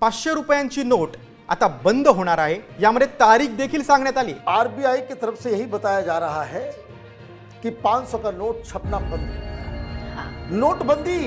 500 रुपयांची नोट आता बंद होणार आहे। यामध्ये तारीख देखील सांगण्यात आली। आरबीआई की तरफ से यही बताया जा रहा है कि 500 का नोट छपना बंद, नोटबंदी।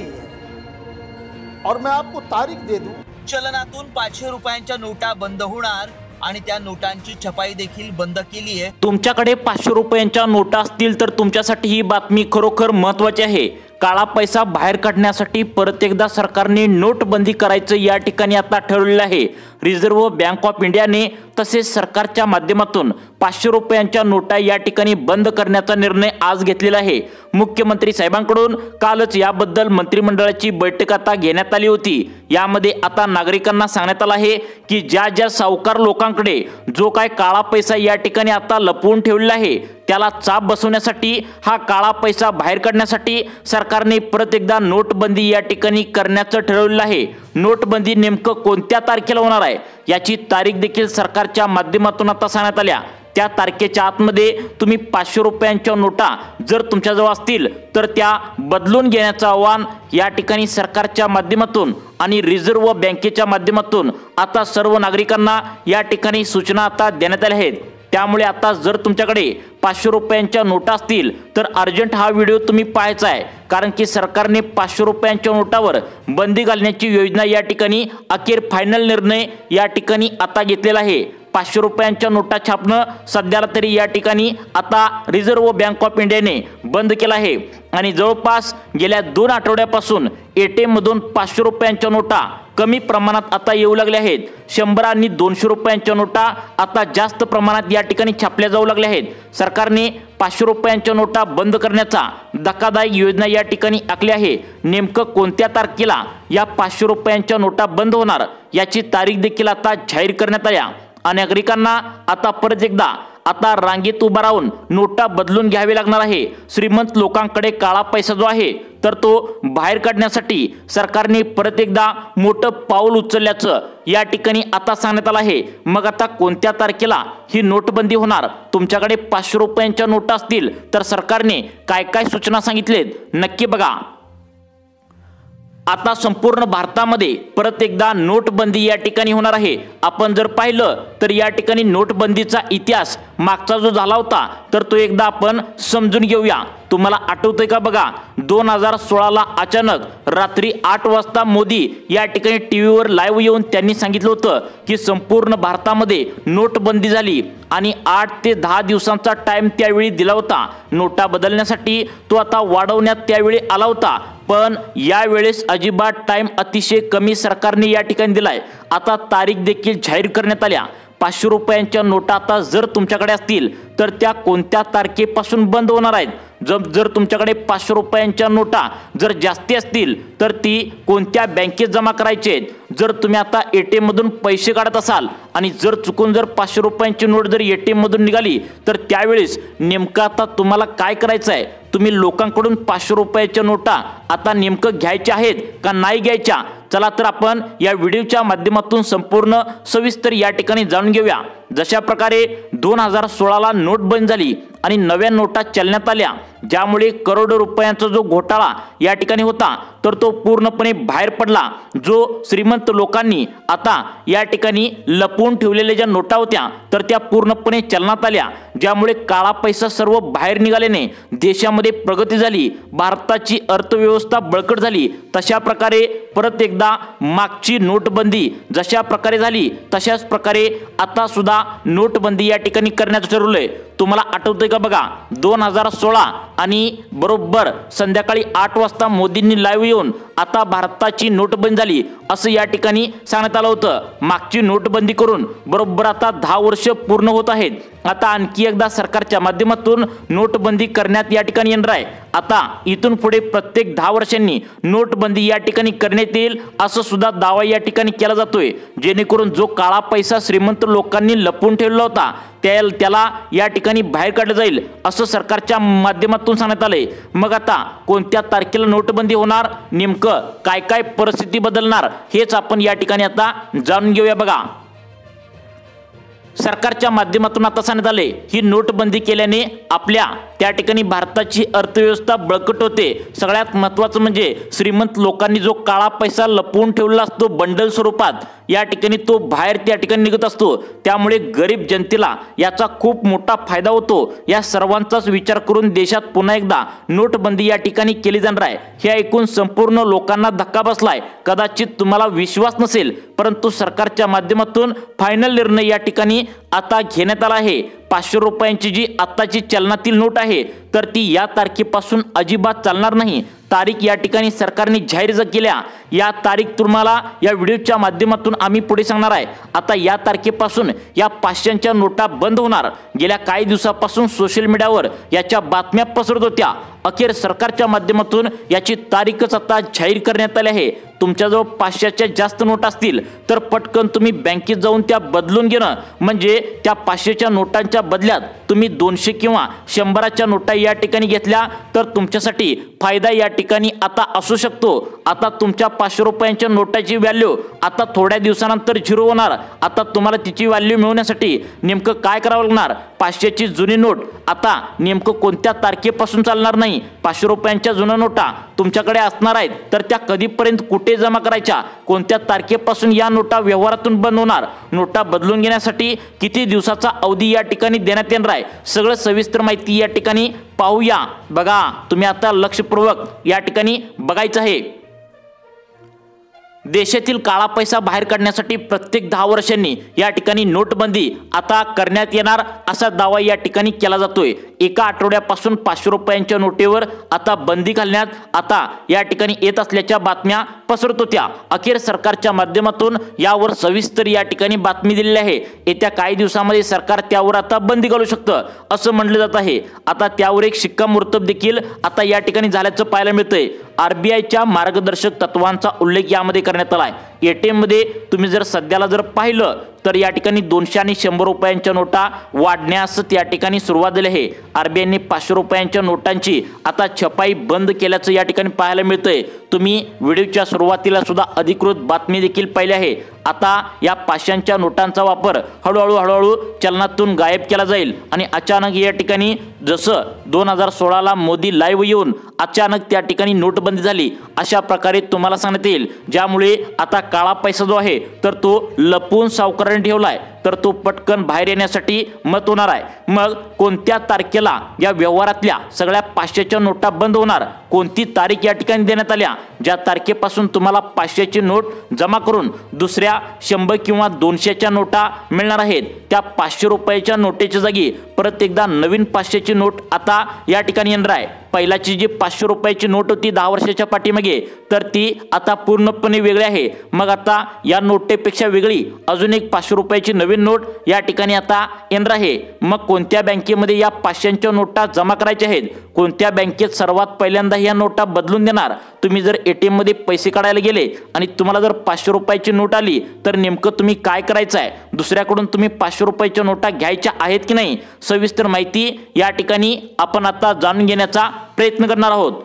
और मैं आपको तारीख दे दूं, चलनातून 500 रुपयांच्या नोटा बंद होणार आणि त्या नोटांची छपाई देखील बंद केली आहे। तुमच्याकडे 500 रुपयांच्या नोटा असतील तर तुमच्यासाठी ही बातमी खरोखर महत्त्वाची आहे। काळा पैसा बाहेर काढण्यासाठी परत एकदा सरकारने नोटबंदी करायचं या ठिकाणी आता ठरवलेलं आहे। रिझर्व्ह बँक ऑफ इंडियाने तसेच सरकारच्या माध्यमातून 500 रुपयांच्या नोटा या ठिकाणी बंद करण्याचा निर्णय आज घेतलेला आहे। मुख्यमंत्री साहेबांकडून कालच याबद्दल मंत्रिमंडळाची बैठक आता घेण्यात आली होती। यामध्ये आता नागरिकांना सांगण्यात आलं आहे की ज्या सावकार लोकांकडे जो काय काळा पैसा या ठिकाणी आता लपवून ठेवलेला आहे त्याला चाप बसवण्यासाठी, हा काळा पैसा बाहेर काढण्यासाठी सरकारने परत एकदा नोटबंदी या ठिकाणी करण्याचं ठरवलेलं आहे। नोटबंदी नेमकं कोणत्या तारखेला होणार आहे याची तारीख देखील सरकारच्या माध्यमातून आता सांगण्यात आल्या। त्या तारखेच्या आतमध्ये तुम्ही 500 रुपयांच्या नोटा जर तुमच्याजवळ असतील तर त्या बदलून घेण्याचं आवाहन या ठिकाणी सरकारच्या माध्यमातून आणि रिझर्व्ह बँकेच्या माध्यमातून आता सर्व नागरिकांना या ठिकाणी सूचना आता देण्यात आल्या आहेत। त्यामुळे आता जर तुमच्याकडे 500 रुपयांच्या नोटा असतील तर अर्जंट हा व्हिडिओ तुम्ही पाहायचा आहे, कारण की सरकारने 500 रुपयांच्या नोटावर बंदी घालण्याची योजना या ठिकाणी अखेर फायनल निर्णय या ठिकाणी आता घेतलेला आहे। 500 रुपयांच्या नोटा छापणं सध्याला तरी या ठिकाणी आता रिझर्व्ह बँक ऑफ इंडियाने बंद केलं आहे आणि जवळपास गेल्या 2 आठवड्यापासून एटीएम मधून 500 रुपयांच्या नोटा कमी प्रमाणात आता येऊ लागल्या आहेत। 100 आणि 200 रुपयांच्या नोटा आता जास्त प्रमाणात या ठिकाणी छापल्या जाऊ लागल्या आहेत। सरकारने 500 रुपयांच्या नोटा बंद करण्याचा धक्कादायक योजना या ठिकाणी आखली आहे। नेमकं कोणत्या तारखेला या 500 रुपयांच्या नोटा बंद होणार याची तारीख देखील आता जाहीर करण्यात आल्या। नागरिकांना आता परत एकदा आता रांगेत उभा राहून नोटा बदलून घ्यावी लागणार आहे। श्रीमंत लोकांकडे काळा पैसा जो आहे तर तो बाहेर काढण्यासाठी सरकारने परत एकदा मोठं पाऊल उचलल्याचं या ठिकाणी आता सांगण्यात आलं आहे। मग आता कोणत्या तारखेला ही नोटबंदी होणार? तुमच्याकडे 500 रुपयांच्या नोटा असतील तर सरकारने काय काय सूचना सांगितलेत नक्की बघा। आता संपूर्ण भारतामध्ये परत एकदा नोटबंदी या ठिकाणी होणार आहे। आपण जर पाहिलं तर या ठिकाणी नोटबंदीचा इतिहास मागचा जो झाला होता तर तो एकदा आपण समजून घेऊया। तुम्हाला आठवतंय का बघा, 2016 ला अचानक रात्री 8 वाजता मोदी या ठिकाणी टीव्हीवर लाईव्ह येऊन त्यांनी सांगितलं होतं की संपूर्ण भारतामध्ये नोटबंदी झाली आणि 8 ते 10 दिवसांचा टाइम त्यावेळी दिला होता नोटा बदलण्यासाठी। तो आता वाढवण्यात त्यावेळी आला होता, पण यावेळेस अजिबात टाइम अतिशय कमी सरकारने या ठिकाणी दिलाय। आता तारीख देखील जाहीर करण्यात आल्या। 500 रुपयांच्या नोटा आता जर तुमच्याकडे असतील तर त्या कोणत्या तारखेपासून बंद होणार आहेत? जर तुमच्याकडे 500 रुपयांच्या नोटा जर जास्ती असतील तर ती कोणत्या बँकेत जमा करायचे आहेत? जर तुम्ही आता एटीएम मधून पैसे काढत असाल आणि जर चुकून जर 500 रुपयांची नोट जर एटीएम मधून निघाली तर त्यावेळेस नेमकं आता तुम्हाला काय करायचं आहे? तुम्ही लोकांकडून 500 रुपयाच्या नोटा आता नेमकं घ्यायच्या आहेत का नाही घ्यायच्या? चला तर आपण या व्हिडिओच्या माध्यमातून संपूर्ण सविस्तर या ठिकाणी जाणून घेऊया। जशा प्रकारे 2016 ला नोट बंद झाली आणि नव्या नोटा चलनात आल्या, ज्यामुळे करोडो रुपयांचा जो घोटाळा या ठिकाणी होता तर तो पूर्णपणे बाहेर पडला। जो श्रीमंत लोकांनी आता या ठिकाणी लपवून ठेवलेल्या ज्या नोटा होत्या तर त्या पूर्णपणे चलनात आल्या, ज्यामुळे काळा पैसा सर्व बाहेर निघाल्याने देशामध्ये प्रगती झाली, भारताची अर्थव्यवस्था बळकट झाली। तशा प्रकारे परत एकदा मागची नोटबंदी जशा प्रकारे झाली तशाच प्रकारे आता सुद्धा नोटबंदी या ठिकाणी करण्याचं ठरवलंय। तुम्हाला आठवतंय का बघा, 2016 आणि बरोबर संध्याकाळी 8 वाजता मोदींनी लाईव्ह येऊन आता भारताची नोटबंदी झाली असं या ठिकाणी सांगण्यात आलं होतं। मागची नोटबंदी करून बरोबर आता 10 वर्ष पूर्ण होत आहेत। आता आणखी एकदा सरकारच्या माध्यमातून नोटबंदी करण्यात या ठिकाणी येणार आहे। आता इथून पुढे प्रत्येक 10 वर्षांनी नोटबंदी या ठिकाणी करण्यात येईल असं सुद्धा दावा या ठिकाणी केला जातोय, जेणेकरून जो काळा पैसा श्रीमंत लोकांनी लपवून ठेवला होता त्याला या ठिकाणी बाहेर काढलं जाईल असं सरकारच्या माध्यमातून सांगण्यात आलंय। मग आता कोणत्या तारखेला नोटबंदी होणार, नेमकं काय काय परिस्थिती बदलणार हेच आपण या ठिकाणी आता जाणून घेऊया बघा। सरकारच्या माध्यमातून आता सांगण्यात आले ही नोटबंदी केल्याने आपल्या त्या ठिकाणी भारताची अर्थव्यवस्था बळकट होते। सगळ्यात महत्त्वाचं म्हणजे श्रीमंत लोकांनी जो काळा पैसा लपवून ठेवलेला असतो बंडल स्वरूपात या ठिकाणी तो बाहेर त्या ठिकाणी निघत असतो, त्यामुळे गरीब जनतेला याचा खूप मोठा फायदा होतो। या सर्वांचाच विचार करून देशात पुन्हा एकदा नोटबंदी या ठिकाणी केली जाणार आहे। हे ऐकून संपूर्ण लोकांना धक्का बसलाय। कदाचित तुम्हाला विश्वास नसेल, परंतु सरकारच्या माध्यमातून फायनल निर्णय या ठिकाणी आता घेण्यात आला आहे। 500 रुपयांची जी आत्ताची चलनातील नोट आहे तर ती या तारखेपासून अजिबात चालणार नाही। तारीख या ठिकाणी सरकारने जाहीर केल्या। या तारीख तुम्हाला या व्हिडिओच्या माध्यमातून आम्ही पुढे सांगणार आहे। आता या तारखेपासून या 500च्या नोटा बंद होणार। गेल्या काही दिवसापासून सोशल मीडियावर याच्या बातम्या पसरत होत्या। अखेर सरकारच्या माध्यमातून याची तारीखच आता जाहीर करण्यात आली आहे। तुमच्याजवळ 500च्या जास्त नोट असतील तर पटकन तुम्ही बँकेत जाऊन त्या बदलून घेणं, म्हणजे त्या 500च्या नोटांच्या बदल्यात तुम्ही 200 किंवा 100च्या नोटा या ठिकाणी घेतल्या तर तुमच्यासाठी फायदा या ठिकाणी आता असू शकतो। आता तुमच्या 500 रुपयांच्या नोटाची व्हॅल्यू आता थोड्या दिवसानंतर 0 होणार। आता तुम्हाला तिची व्हॅल्यू मिळवण्यासाठी नेमकं काय करावं लागणार? 500ची जुनी नोट आता नेमकं कोणत्या तारखेपासून चालणार नाही। 500 रुपयांच्या जुन्या नोटा तुमच्याकडे असणार आहेत तर त्या कधीपर्यंत कुठे जमा करायच्या, कोणत्या तारखेपासून या नोटा व्यवहारातून बंद होणार, नोटा बदलून घेण्यासाठी किती दिवसाचा अवधी या ठिकाणी देण्यात येणार आहे, सगळं सविस्तर माहिती या ठिकाणी पाहूया। बघा, तुम्ही आता लक्षपूर्वक या ठिकाणी बघायचं आहे। देशातील काळा पैसा बाहेर काढण्यासाठी प्रत्येक 10 वर्षांनी या ठिकाणी नोटबंदी आता करण्यात येणार असा दावा या ठिकाणी केला जातोय। एका आठवड्यापासून 500 रुपयांच्या नोटेवर आता बंदी घालण्यात आता या ठिकाणी येत असल्याच्या बातम्या पसरत होत्या। अखेर सरकारच्या माध्यमातून यावर सविस्तर या ठिकाणी बातमी दिलेली आहे। येत्या काही दिवसांमध्ये सरकार त्यावर आता बंदी घालू शकतं असं म्हटलं जात आहे। आता त्यावर एक शिक्कामोर्तब देखील आता या ठिकाणी झाल्याचं पाहायला मिळतंय। आरबीआयच्या मार्गदर्शक तत्वांचा उल्लेख यामध्ये करण्यात आला आहे। एटीएम मध्ये तुम्ही जर सध्याला जर पाहिलं तर या ठिकाणी 200 आणि 100 रुपयांच्या नोटा वाढण्यास त्या ठिकाणी सुरुवात झाली आहे। आरबीआयने 500 रुपयांच्या नोटांची आता छपाई बंद केल्याचं या ठिकाणी पाहायला मिळतंय। तुम्ही व्हिडिओच्या सुरुवातीला सुद्धा अधिकृत बातमी देखील पाहिली आहे। आता या 500च्या नोटांचा वापर हळूहळू चलनातून गायब केला जाईल आणि अचानक या ठिकाणी जसं 2016ला मोदी लाईव्ह येऊन अचानक त्या ठिकाणी नोटबंदी झाली अशा प्रकारे तुम्हाला सांगण्यात येईल, ज्यामुळे आता काळा पैसा जो आहे तर तो लपवून सावकारांनी ठेवलाय तर तो पटकन बाहेर येण्यासाठी मत होणार आहे। मग कोणत्या तारखेला या व्यवहारातल्या सगळ्या 500च्या नोटा बंद होणार, कोणती तारीख या ठिकाणी देण्यात आल्या ज्या तारखेपासून तुम्हाला 500ची नोट जमा करून दुसऱ्या 100 किंवा 200च्या नोटा मिळणार आहेत। त्या 500 रुपयाच्या नोटेच्या जागी परत एकदा नवीन 500ची नोट आता या ठिकाणी येणार आहे। पहिलाची जी 500 रुपयाची नोट होती 10 वर्षाच्या पाठीमागे तर ती आता पूर्णपणे वेगळी आहे। मग आता या नोटेपेक्षा वेगळी अजून एक 500 रुपयाची नवीन नोट या ठिकाणी आता येणार आहे। मग कोणत्या बँकेमध्ये या 500च्या नोटा जमा करायच्या आहेत, कोणत्या बँकेत सर्वात पहिल्यांदा या नोटा बदलून देणार? तुम्ही जर एटीएम मध्ये पैसे काढायला गेले आणि तुम्हाला जर 500 रुपयाची नोट आली तर नेमकं तुम्ही काय करायचं आहे? दुसऱ्याकडून तुम्ही 500 रुपयाच्या नोटा घ्यायच्या आहेत की नाही, सविस्तर माहिती या ठिकाणी आपण आता जाणून घेण्याचा प्रयत्न करणार आहोत।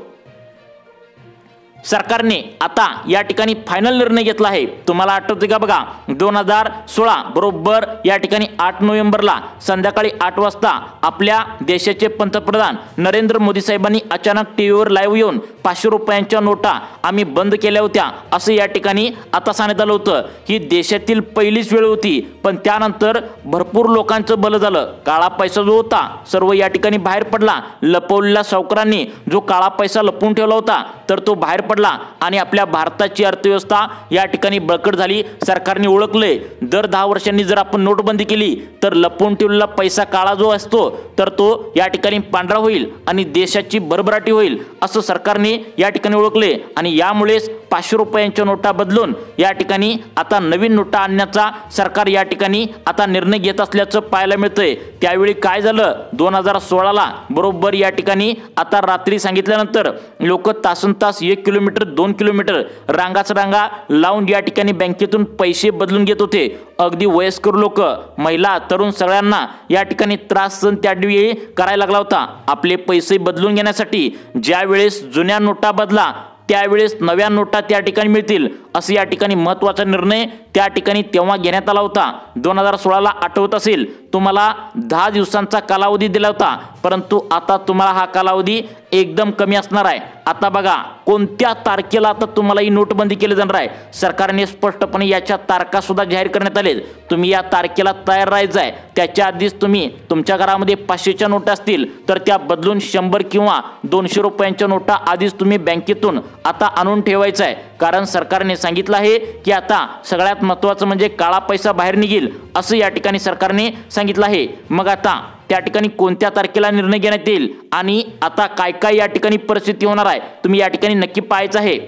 सरकारने आता या ठिकाणी फायनल निर्णय घेतला आहे। तुम्हाला आठवते का? बघा, 2016 बरोबर या ठिकाणी 8 नोव्हेंबरला संध्याकाळी 8 वाजता आपल्या देशाचे पंतप्रधान नरेंद्र मोदी साहेबांनी अचानक टीव्हीवर लाईव्ह येऊन 500 रुपयांच्या नोटा आम्ही बंद केल्या होत्या असं या ठिकाणी आता सांगण्यात आलं होतं। ही देशातील पहिलीच वेळ होती, पण त्यानंतर भरपूर लोकांचं भलं झालं। काळा पैसा जो होता सर्व या ठिकाणी बाहेर पडला। लपवलेल्या सावकारांनी जो काळा पैसा लपवून ठेवला होता तर तो बाहेर पडला आणि आपल्या भारताची अर्थव्यवस्था या ठिकाणी बळकट झाली। सरकारने ओळखले दर 10 वर्षांनी जर आपण नोटबंदी केली तर लपवून ठेवलेला पैसा काळा जो असतो तर तो या ठिकाणी पांढरा होईल आणि देशाची भरभराटी होईल असं सरकारने या ठिकाणी ओळखले आणि यामुळेच 500 रुपयांच्या नोटा बदलून या ठिकाणी आता नवीन नोटा आणण्याचा सरकार या ठिकाणी आता निर्णय घेत असल्याचं पाहायला मिळतंय। त्यावेळी काय झालं, 2016ला बरोबर या ठिकाणी आता रात्री सांगितल्यानंतर लोक तासनतास 1 किलोमीटर 2 किलोमीटर रांगा लावून या ठिकाणी बँकेतून पैसे बदलून घेत होते। अगदी वयस्कर लोक, महिला, तरुण सगळ्यांना या ठिकाणी त्रास सहन त्यावेळी करायला लागला होता आपले पैसे बदलून घेण्यासाठी। ज्या वेळेस जुन्या नोटा बदला त्यावेळेस नव्या नोटा त्या ठिकाणी मिळतील असं या ठिकाणी महत्त्वाचा निर्णय त्या ठिकाणी तेव्हा घेण्यात आला होता। 2016ला आठवत असेल तुम्हाला 10 दिवसांचा कालावधी दिला होता, परंतु आता तुम्हाला हा कालावधी एकदम कमी असणार आहे। आता बघा कोणत्या तारखेला आता तुम्हाला ही नोटबंदी केली जाणार आहे, सरकारने स्पष्टपणे याच्या तारखा सुद्धा जाहीर करण्यात आले। तुम्ही या तारखेला तयार राहायचं आहे। त्याच्या आधीच तुम्ही तुमच्या घरामध्ये 500च्या नोटा असतील तर त्या बदलून 100 किंवा 200 रुपयांच्या नोटा आधीच तुम्ही बँकेतून आता आणून ठेवायचं आहे, कारण सरकारने सांगितलं आहे की आता सगळ्यात महत्त्वाचं म्हणजे काळा पैसा बाहेर निघेल असं या ठिकाणी सरकारने सांगितलं आहे। मग आता त्या ठिकाणी कोणत्या तारखेला निर्णय घेण्यात येईल आणि आता काय काय या ठिकाणी परिस्थिती होणार आहे तुम्ही या ठिकाणी नक्की पाहायचं आहे।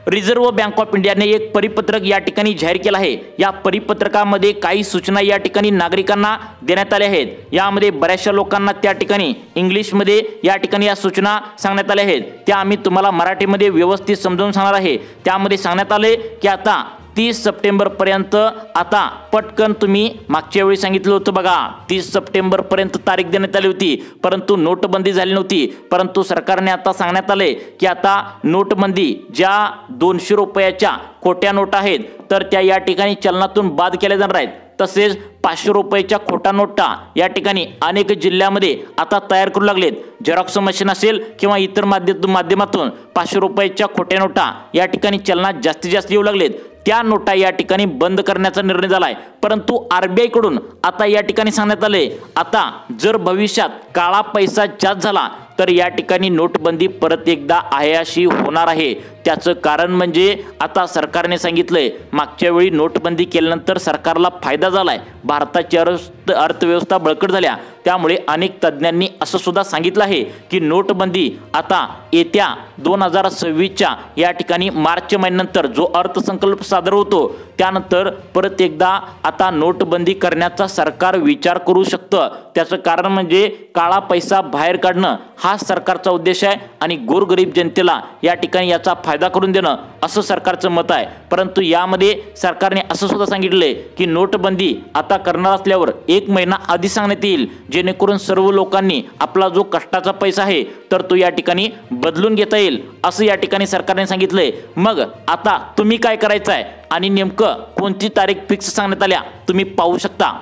रिझर्व्ह बँक ऑफ इंडियाने एक परिपत्रक या ठिकाणी जाहीर केलं आहे। या परिपत्रकामध्ये काही सूचना या ठिकाणी नागरिकांना देण्यात आल्या आहेत। यामध्ये बऱ्याचशा लोकांना त्या ठिकाणी इंग्लिशमध्ये या ठिकाणी या सूचना सांगण्यात आल्या आहेत, त्या आम्ही तुम्हाला मराठीमध्ये व्यवस्थित समजावून सांगणार आहे। त्यामध्ये सांगण्यात आले की आता 30 सप्टेंबर पर्यंत आता पटकन तुम्ही मागच्या वेळी सांगितलं होतं बघा 30 सप्टेंबर पर्यंत तारीख देण्यात आली होती, परंतु नोटबंदी झाली नव्हती। परंतु सरकारने आता सांगण्यात आले की आता नोटबंदी ज्या 200 रुपयाच्या खोट्या नोटा आहेत तर त्या या ठिकाणी चलनातून बाद केल्या जाणार आहेत। तसेच 500 रुपयाच्या खोटा नोटा या ठिकाणी अनेक जिल्ह्यामध्ये आता तयार करू लागलेत। झेरॉक्स मशीन असेल किंवा इतर माध्यमातून 500 रुपयाच्या खोट्या नोटा या ठिकाणी चलनात जास्तीत जास्त येऊ लागलेत। त्या नोटा या ठिकाणी बंद करण्याचा निर्णय झालाय, परंतु RBI कडून आता या ठिकाणी सांगण्यात आले आता जर भविष्यात काळा पैसा जास्त झाला तर या ठिकाणी नोटबंदी परत एकदा आहे अशी होणार आहे। त्याचं कारण म्हणजे आता सरकारने सांगितलंय मागच्या वेळी नोटबंदी केल्यानंतर सरकारला फायदा झालाय, भारताची अर्थव्यवस्था बळकट झाल्या। त्यामुळे अनेक तज्ञांनी असं सुद्धा सांगितलं आहे की नोटबंदी आता येत्या 2026च्या या ठिकाणी मार्च महिन्यानंतर जो अर्थसंकल्प सादर होतो त्यानंतर परत एकदा आता नोटबंदी करण्याचा सरकार विचार करू शकतं। त्याचं कारण म्हणजे काळा पैसा बाहेर काढणं हा सरकारचा उद्देश आहे आणि गोरगरीब जनतेला या ठिकाणी याचा फायदा करून देणं असं सरकारचं मत आहे। परंतु यामध्ये सरकारने असं सुद्धा सांगितलंय की नोटबंदी आता करणार असल्यावर 1 महिना आधी सांगण्यात येईल, जेणेकरून सर्व लोकांनी आपला जो कष्टाचा पैसा आहे तर तो या ठिकाणी बदलून घेता येईल असं या ठिकाणी सरकारने सांगितलंय। मग आता तुम्ही काय करायचं आहे आणि नेमकं कोणती तारीख फिक्स सांगण्यात आल्या तुम्ही पाहू शकता।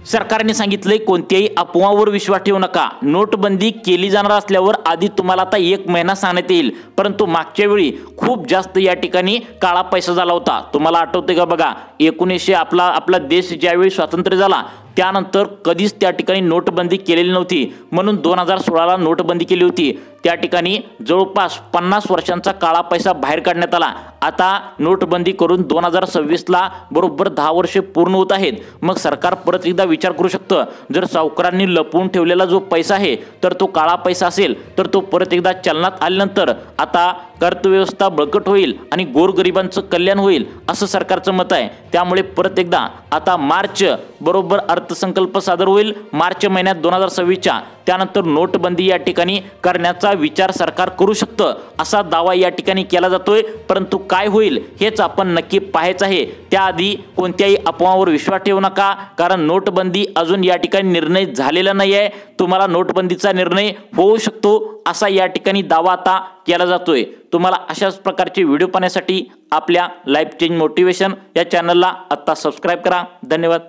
सरकारने सांगितले कोणत्याही अफवावर विश्वास ठेवू नका, नोटबंदी केली जाणार असल्यावर आधी तुम्हाला आता 1 महिना सांगण्यात येईल। परंतु मागच्या वेळी खूप जास्त या ठिकाणी काळा पैसा झाला होता, तुम्हाला आठवते का बघा 1900 आपला देश ज्यावेळी स्वातंत्र्य झाला त्यानंतर कधीच त्या ठिकाणी नोटबंदी केलेली नव्हती, म्हणून 2016ला नोटबंदी केली होती। त्या ठिकाणी जवळपास 50 वर्षांचा काळा पैसा बाहेर काढण्यात आला। आता नोटबंदी करून 2026ला बरोबर 10 वर्षे पूर्ण होत आहेत। मग सरकार परत एकदा विचार करू शकतं, जर सावकारांनी लपवून ठेवलेला जो पैसा आहे तर तो काळा पैसा असेल तर तो परत एकदा चलनात आल्यानंतर आता अर्थव्यवस्था बळकट होईल आणि गोरगरिबांचं कल्याण होईल असं सरकारचं मत आहे। त्यामुळे परत एकदा आता मार्च बरोबर अर्थसंकल्प सादर होईल, मार्च महिन्यात 2026च्या त्यानंतर नोटबंदी या ठिकाणी करण्याचा विचार सरकार करू शकतं असा दावा या ठिकाणी केला जातोय। परंतु काय होईल हेच आपण नक्की पाहायचं आहे। त्याआधी कोणत्याही अफवावर विश्वास ठेवू नका, कारण नोटबंदी अजून या ठिकाणी निर्णय झालेला नाही आहे। तुम्हाला नोटबंदीचा निर्णय होऊ शकतो असा या ठिकाणी दावा आता केला जातोय। तुम्हाला अशाच प्रकारचे व्हिडिओ पाहण्यासाठी आपल्या लाईफ चेंज मोटिवेशन या चॅनलला आता सबस्क्राईब करा। धन्यवाद।